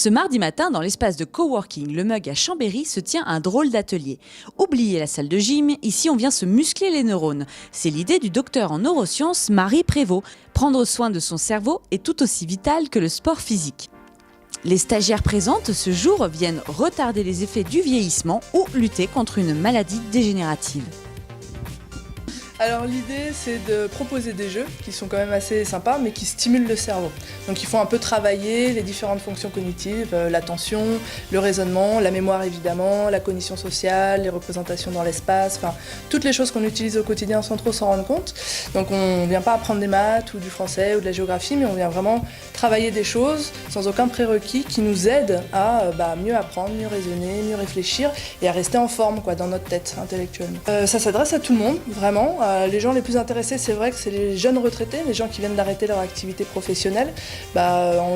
Ce mardi matin, dans l'espace de coworking Le Mug à Chambéry, se tient un drôle d'atelier. Oubliez la salle de gym, ici on vient se muscler les neurones. C'est l'idée du docteur en neurosciences Marie Prévost. Prendre soin de son cerveau est tout aussi vital que le sport physique. Les stagiaires présentes ce jour viennent retarder les effets du vieillissement ou lutter contre une maladie dégénérative. Alors l'idée c'est de proposer des jeux qui sont quand même assez sympas mais qui stimulent le cerveau. Donc ils font un peu travailler les différentes fonctions cognitives, l'attention, le raisonnement, la mémoire évidemment, la cognition sociale, les représentations dans l'espace, enfin toutes les choses qu'on utilise au quotidien sans trop s'en rendre compte. Donc on ne vient pas apprendre des maths ou du français ou de la géographie, mais on vient vraiment travailler des choses sans aucun prérequis qui nous aident à mieux apprendre, mieux raisonner, mieux réfléchir et à rester en forme dans notre tête intellectuellement. Ça s'adresse à tout le monde, vraiment. Les gens les plus intéressés, c'est vrai que c'est les jeunes retraités, les gens qui viennent d'arrêter leur activité professionnelle,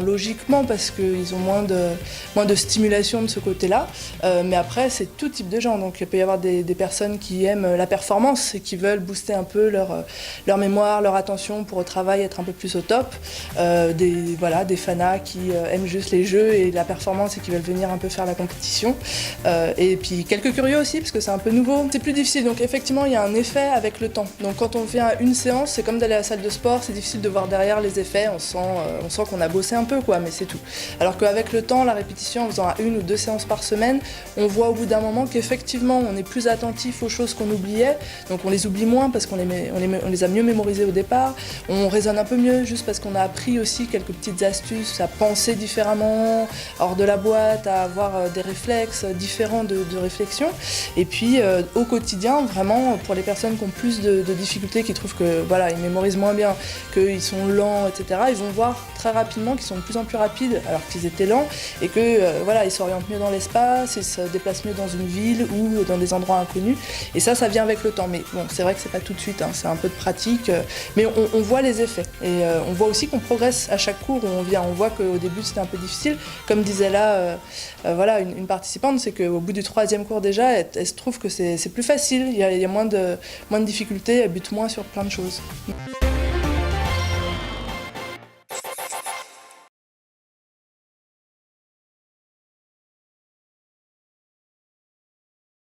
logiquement parce qu'ils ont moins de stimulation de ce côté-là. Mais après, c'est tout type de gens. Donc il peut y avoir des personnes qui aiment la performance et qui veulent booster un peu leur mémoire, leur attention pour au travail être un peu plus au top. Des fanas qui aiment juste les jeux et la performance et qui veulent venir un peu faire la compétition. Et puis quelques curieux aussi, parce que c'est un peu nouveau. C'est plus difficile, donc effectivement, il y a un effet avec le temps. Donc quand on fait une séance, c'est comme d'aller à la salle de sport, c'est difficile de voir derrière les effets, on sent qu'on a bossé un peu, mais c'est tout. Alors qu'avec le temps, la répétition, en faisant 1 ou 2 séances par semaine, on voit au bout d'un moment qu'effectivement, on est plus attentif aux choses qu'on oubliait, donc on les oublie moins parce qu'on les a mieux mémorisées au départ, on raisonne un peu mieux juste parce qu'on a appris aussi quelques petites astuces à penser différemment, hors de la boîte, à avoir des réflexes différents de réflexion. Et puis au quotidien, vraiment, pour les personnes qui ont plus de difficultés, qui trouvent que ils mémorisent moins bien, qu'ils sont lents, etc., ils vont voir très rapidement qu'ils sont de plus en plus rapides alors qu'ils étaient lents et que ils s'orientent mieux dans l'espace, ils se déplacent mieux dans une ville ou dans des endroits inconnus. Et ça vient avec le temps. Mais bon, c'est vrai que c'est pas tout de suite, c'est un peu de pratique, mais on voit les effets. Et on voit aussi qu'on progresse à chaque cours où on vient. On voit qu'au début c'était un peu difficile. Comme disait là une participante, c'est qu'au bout du 3e cours déjà, elle se trouve que c'est plus facile, il y a moins de difficultés, elle bute moins sur plein de choses.